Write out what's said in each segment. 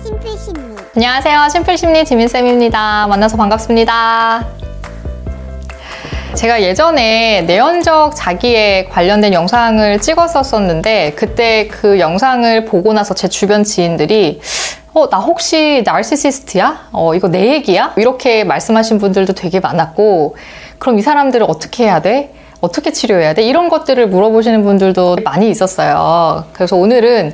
심플심리. 안녕하세요. 심플심리 지민쌤입니다. 만나서 반갑습니다. 제가 예전에 내연적 자기에 관련된 영상을 찍었었는데 그때 그 영상을 보고 나서 제 주변 지인들이 나 혹시 나르시시스트야? 이거 내 얘기야? 이렇게 말씀하신 분들도 되게 많았고, 그럼 이 사람들을 어떻게 해야 돼? 어떻게 치료해야 돼? 이런 것들을 물어보시는 분들도 많이 있었어요. 그래서 오늘은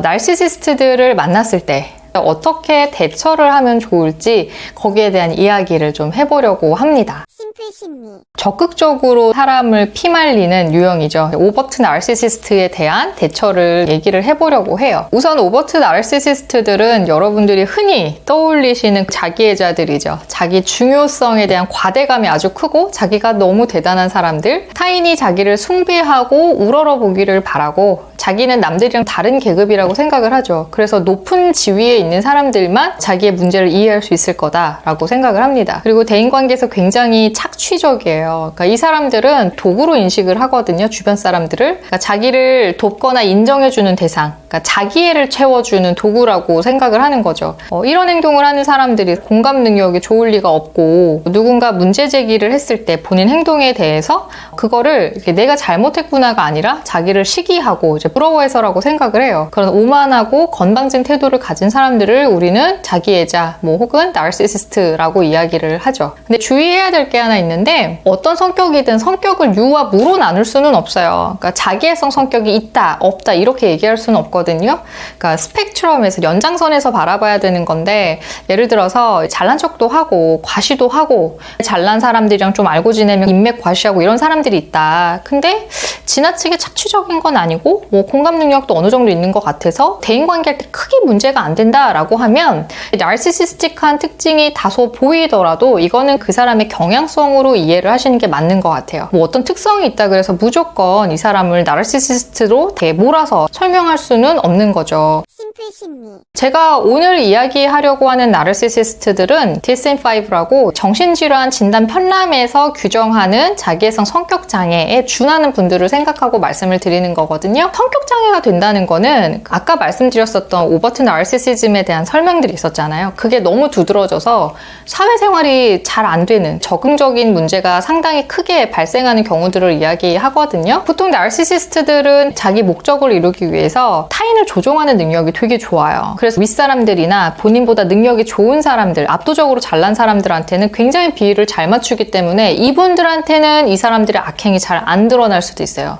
나르시시스트들을 만났을 때 어떻게 대처를 하면 좋을지 거기에 대한 이야기를 좀 해보려고 합니다. 심플심리. 적극적으로 사람을 피말리는 유형이죠. 오버트 나르시시스트에 대한 대처를 얘기를 해보려고 해요. 우선 오버트 나르시시스트들은 여러분들이 흔히 떠올리시는 자기애자들이죠. 자기 중요성에 대한 과대감이 아주 크고 자기가 너무 대단한 사람들, 타인이 자기를 숭배하고 우러러보기를 바라고 자기는 남들이랑 다른 계급이라고 생각을 하죠. 그래서 높은 지위에 있는 사람들만 자기의 문제를 이해할 수 있을 거다라고 생각을 합니다. 그리고 대인관계에서 굉장히 착취적이에요. 그러니까 이 사람들은 도구로 인식을 하거든요. 주변 사람들을. 그러니까 자기를 돕거나 인정해주는 대상, 그러니까 자기애를 채워주는 도구라고 생각을 하는 거죠. 이런 행동을 하는 사람들이 공감 능력이 좋을 리가 없고, 누군가 문제 제기를 했을 때 본인 행동에 대해서 그거를 내가 잘못했구나가 아니라 자기를 시기하고 이제 부러워해서라고 생각을 해요. 그런 오만하고 건방진 태도를 가진 사람들을 우리는 자기애자 혹은 나르시시스트라고 이야기를 하죠. 근데 주의해야 될 게 하나 있는데, 어떤 성격이든 성격을 유와 무로 나눌 수는 없어요. 그러니까 자기애성 성격이 있다, 없다 이렇게 얘기할 수는 없거든요. 그러니까 스펙트럼에서 연장선에서 바라봐야 되는 건데, 예를 들어서 잘난 척도 하고 과시도 하고 잘난 사람들이랑 좀 알고 지내면 인맥 과시하고 이런 사람들이 있다. 근데 지나치게 착취적인 건 아니고 공감 능력도 어느 정도 있는 것 같아서 대인관계할 때 크게 문제가 안 된다라고 하면, 나르시시스틱한 특징이 다소 보이더라도 이거는 그 사람의 경향성으로 이해를 하시는 게 맞는 것 같아요. 어떤 특성이 있다 그래서 무조건 이 사람을 나르시시스트로 몰아서 설명할 수는 없는 거죠. 심플심리. 제가 오늘 이야기하려고 하는 나르시시스트들은 DSM-5라고 정신질환 진단 편람에서 규정하는 자기애성 성격장애에 준하는 분들을 생각하고 말씀을 드리는 거거든요. 성격장애가 된다는 거는 아까 말씀드렸었던 오버트 나르시시즘에 대한 설명들이 있었잖아요. 그게 너무 두드러져서 사회생활이 잘 안 되는 적응적인 문제가 상당히 크게 발생하는 경우들을 이야기하거든요. 보통 나르시시스트들은 자기 목적을 이루기 위해서 타인을 조종하는 능력이 되게 좋아요. 그래서 윗사람들이나 본인보다 능력이 좋은 사람들, 압도적으로 잘난 사람들한테는 굉장히 비율을 잘 맞추기 때문에 이분들한테는 이 사람들의 악행이 잘 안 드러날 수도 있어요.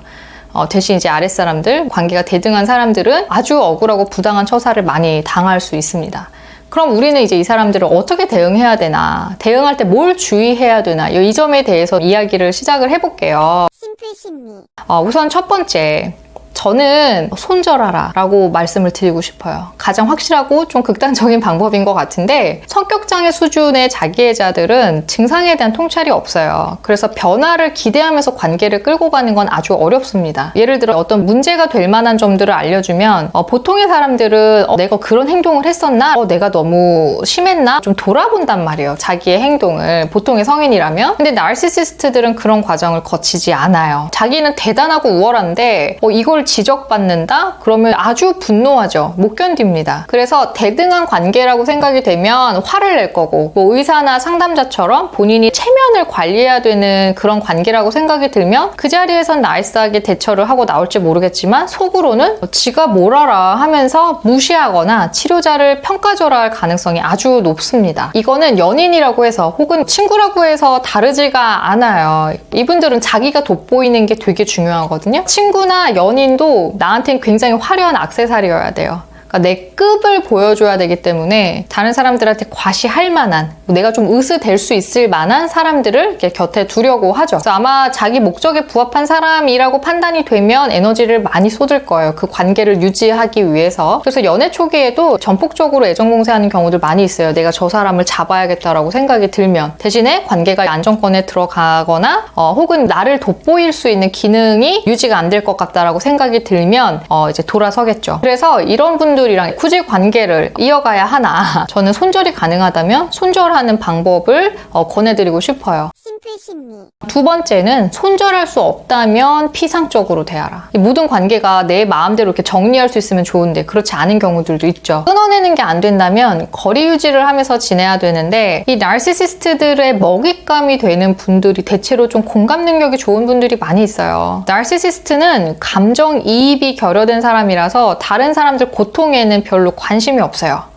대신 이제 아랫사람들, 관계가 대등한 사람들은 아주 억울하고 부당한 처사를 많이 당할 수 있습니다. 그럼 우리는 이제 이 사람들을 어떻게 대응해야 되나, 대응할 때 뭘 주의해야 되나, 이 점에 대해서 이야기를 시작을 해볼게요. 심플심리. 우선 첫 번째, 저는 손절하라 라고 말씀을 드리고 싶어요. 가장 확실하고 좀 극단적인 방법인 것 같은데, 성격장애 수준의 자기애자들은 증상에 대한 통찰이 없어요. 그래서 변화를 기대하면서 관계를 끌고 가는 건 아주 어렵습니다. 예를 들어 어떤 문제가 될 만한 점들을 알려주면 보통의 사람들은 내가 그런 행동을 했었나? 내가 너무 심했나? 좀 돌아본단 말이에요. 자기의 행동을. 보통의 성인이라면. 근데 나르시시스트들은 그런 과정을 거치지 않아요. 자기는 대단하고 우월한데 이걸 지적받는다? 그러면 아주 분노하죠. 못 견딥니다. 그래서 대등한 관계라고 생각이 되면 화를 낼 거고, 의사나 상담자처럼 본인이 체면을 관리해야 되는 그런 관계라고 생각이 들면 그 자리에선 나이스하게 대처를 하고 나올지 모르겠지만 속으로는 지가 뭘 알아 하면서 무시하거나 치료자를 평가절하할 가능성이 아주 높습니다. 이거는 연인이라고 해서 혹은 친구라고 해서 다르지가 않아요. 이분들은 자기가 돋보이는 게 되게 중요하거든요. 친구나 연인도 나한테는 굉장히 화려한 액세서리여야 돼요. 그러니까 내 급을 보여줘야 되기 때문에 다른 사람들한테 과시할 만한, 내가 좀 으스댈 수 있을 만한 사람들을 이렇게 곁에 두려고 하죠. 그래서 아마 자기 목적에 부합한 사람이라고 판단이 되면 에너지를 많이 쏟을 거예요. 그 관계를 유지하기 위해서. 그래서 연애 초기에도 전폭적으로 애정공세하는 경우들 많이 있어요. 내가 저 사람을 잡아야겠다라고 생각이 들면. 대신에 관계가 안정권에 들어가거나 혹은 나를 돋보일 수 있는 기능이 유지가 안 될 것 같다라고 생각이 들면 이제 돌아서겠죠. 그래서 이런 분들 이분들이랑 굳이 관계를 이어가야 하나 저는 손절이 가능하다면 손절하는 방법을 권해드리고 싶어요. 심플 심리. 두 번째는 손절할 수 없다면 피상적으로 대하라. 이 모든 관계가 내 마음대로 이렇게 정리할 수 있으면 좋은데 그렇지 않은 경우들도 있죠. 끊어내는 게 안 된다면 거리 유지를 하면서 지내야 되는데 이 나르시시스트들의 먹잇감이 되는 분들이 대체로 좀 공감 능력이 좋은 분들이 많이 있어요. 나르시시스트는 감정이입이 결여된 사람이라서 다른 사람들 고통에는 별로 관심이 없어요.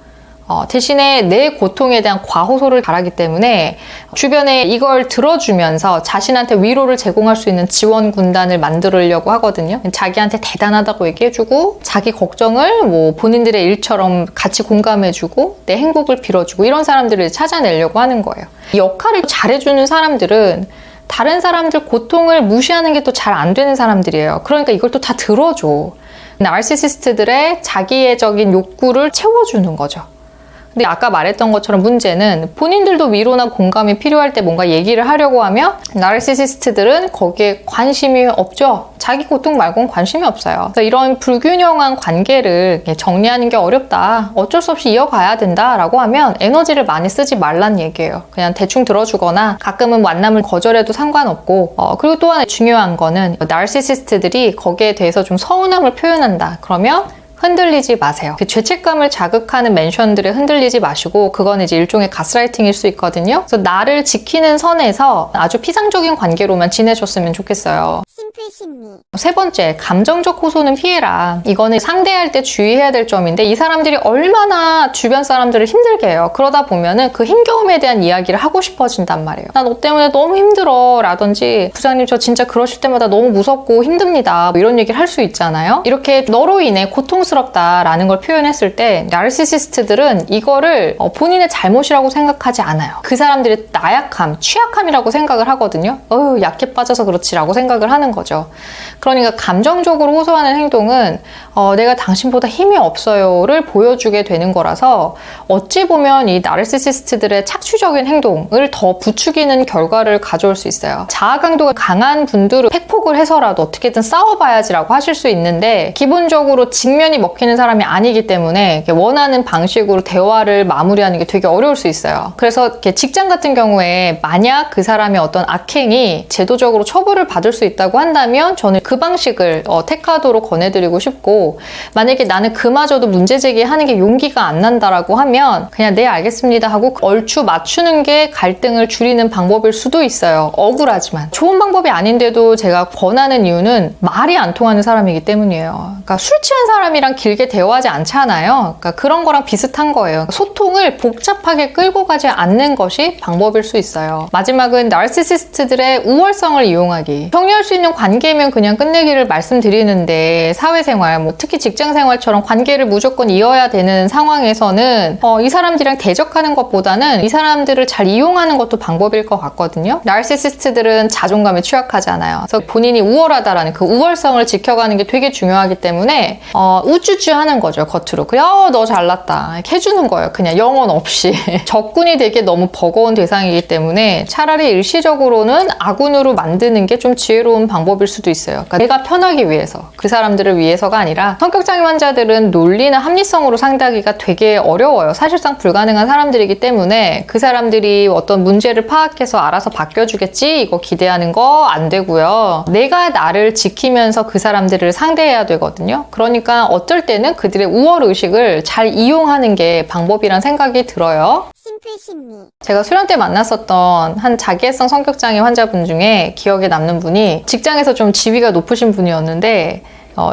대신에 내 고통에 대한 과호소를 바라기 때문에 주변에 이걸 들어주면서 자신한테 위로를 제공할 수 있는 지원 군단을 만들려고 하거든요. 자기한테 대단하다고 얘기해주고 자기 걱정을 뭐 본인들의 일처럼 같이 공감해주고 내 행복을 빌어주고 이런 사람들을 찾아내려고 하는 거예요. 이 역할을 잘해주는 사람들은 다른 사람들 고통을 무시하는 게 또 잘 안 되는 사람들이에요. 그러니까 이걸 또 다 들어줘. 나르시시스트들의 자기애적인 욕구를 채워주는 거죠. 근데 아까 말했던 것처럼 문제는 본인들도 위로나 공감이 필요할 때 뭔가 얘기를 하려고 하면 나르시시스트들은 거기에 관심이 없죠. 자기 고통 말고는 관심이 없어요. 그래서 이런 불균형한 관계를 정리하는 게 어렵다. 어쩔 수 없이 이어가야 된다라고 하면 에너지를 많이 쓰지 말란 얘기예요. 그냥 대충 들어주거나 가끔은 만남을 거절해도 상관없고 그리고 또 하나 중요한 거는 나르시시스트들이 거기에 대해서 좀 서운함을 표현한다. 그러면 흔들리지 마세요. 그 죄책감을 자극하는 멘션들에 흔들리지 마시고 그건 이제 일종의 가스라이팅일 수 있거든요. 그래서 나를 지키는 선에서 아주 피상적인 관계로만 지내셨으면 좋겠어요. 심플 심리. 세 번째, 감정적 호소는 피해라. 이거는 상대할 때 주의해야 될 점인데 이 사람들이 얼마나 주변 사람들을 힘들게 해요. 그러다 보면은 그 힘겨움에 대한 이야기를 하고 싶어진단 말이에요. 나 너 때문에 너무 힘들어 라든지 부장님 저 진짜 그러실 때마다 너무 무섭고 힘듭니다. 뭐 이런 얘기를 할 수 있잖아요. 이렇게 너로 인해 고통스럽다라는 걸 표현했을 때 나르시시스트들은 이거를 본인의 잘못이라고 생각하지 않아요. 그 사람들의 나약함, 취약함이라고 생각을 하거든요. 약해 빠져서 그렇지라고 생각을 하는 거죠. 그러니까 감정적으로 호소하는 행동은 내가 당신보다 힘이 없어요를 보여주게 되는 거라서 어찌 보면 이 나르시시스트들의 착취적인 행동을 더 부추기는 결과를 가져올 수 있어요. 자아 강도가 강한 분들은 팩폭을 해서라도 어떻게든 싸워봐야지라고 하실 수 있는데 기본적으로 직면이 먹히는 사람이 아니기 때문에 원하는 방식으로 대화를 마무리하는 게 되게 어려울 수 있어요. 그래서 이렇게 직장 같은 경우에 만약 그 사람의 어떤 악행이 제도적으로 처벌을 받을 수 있다고 한다면 저는 그 방식을 택하도록 권해드리고 싶고 만약에 나는 그마저도 문제 제기하는 게 용기가 안 난다라고 하면 그냥 네 알겠습니다 하고 얼추 맞추는 게 갈등을 줄이는 방법일 수도 있어요. 억울하지만 좋은 방법이 아닌데도 제가 권하는 이유는 말이 안 통하는 사람이기 때문이에요. 그러니까 술 취한 사람이랑 길게 대화하지 않잖아요. 그러니까 그런 거랑 비슷한 거예요. 소통을 복잡하게 끌고 가지 않는 것이 방법일 수 있어요. 마지막은 나르시시스트들의 우월성을 이용하기. 정리할 수 있는 관계면 그냥 끝내기를 말씀드리는데 사회생활, 뭐 특히 직장생활처럼 관계를 무조건 이어야 되는 상황에서는 이 사람들이랑 대적하는 것보다는 이 사람들을 잘 이용하는 것도 방법일 것 같거든요. 나르시시스트들은 자존감에 취약하잖아요. 그래서 본인이 우월하다라는 그 우월성을 지켜가는 게 되게 중요하기 때문에 우쭈쭈 하는 거죠. 겉으로. 그냥 너 잘났다. 이렇게 해주는 거예요. 그냥 영혼 없이. 적군이 되게 너무 버거운 대상이기 때문에 차라리 일시적으로는 아군으로 만드는 게 좀 지혜로운 방법일 수도 있어요. 그러니까 내가 편하기 위해서, 그 사람들을 위해서가 아니라 성격장애 환자들은 논리나 합리성으로 상대하기가 되게 어려워요. 사실상 불가능한 사람들이기 때문에 그 사람들이 어떤 문제를 파악해서 알아서 바뀌어주겠지 이거 기대하는 거 안 되고요. 내가 나를 지키면서 그 사람들을 상대해야 되거든요. 그러니까 어떨 때는 그들의 우월의식을 잘 이용하는 게 방법이란 생각이 들어요. 심플 심리. 제가 수련 때 만났었던 한 자기애성 성격장애 환자분 중에 기억에 남는 분이 직장에서 좀 지위가 높으신 분이었는데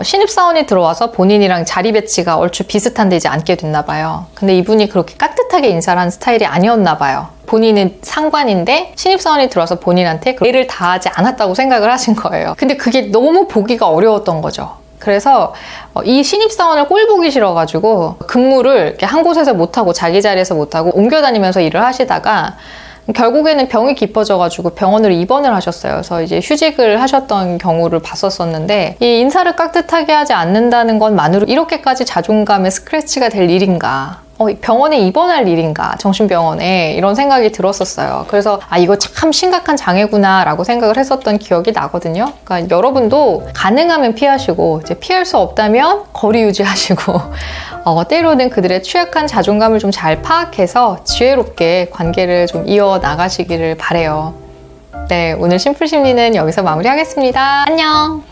신입사원이 들어와서 본인이랑 자리 배치가 얼추 비슷한데 이제 앉게 됐나 봐요. 근데 이분이 그렇게 깍듯하게 인사를 하는 스타일이 아니었나 봐요. 본인은 상관인데 신입사원이 들어와서 본인한테 애를 다하지 않았다고 생각을 하신 거예요. 근데 그게 너무 보기가 어려웠던 거죠. 그래서 이 신입사원을 꼴 보기 싫어가지고 근무를 이렇게 한 곳에서 못하고 자기 자리에서 못하고 옮겨다니면서 일을 하시다가 결국에는 병이 깊어져가지고 병원으로 입원을 하셨어요. 그래서 이제 휴직을 하셨던 경우를 봤었었는데 이 인사를 깍듯하게 하지 않는다는 것만으로 이렇게까지 자존감에 스크래치가 될 일인가? 병원에 입원할 일인가? 정신병원에 이런 생각이 들었었어요. 그래서 이거 참 심각한 장애구나 라고 생각을 했었던 기억이 나거든요. 그러니까 여러분도 가능하면 피하시고 이제 피할 수 없다면 거리 유지하시고 때로는 그들의 취약한 자존감을 좀 잘 파악해서 지혜롭게 관계를 좀 이어나가시기를 바래요. 네, 오늘 심플 심리는 여기서 마무리하겠습니다. 안녕!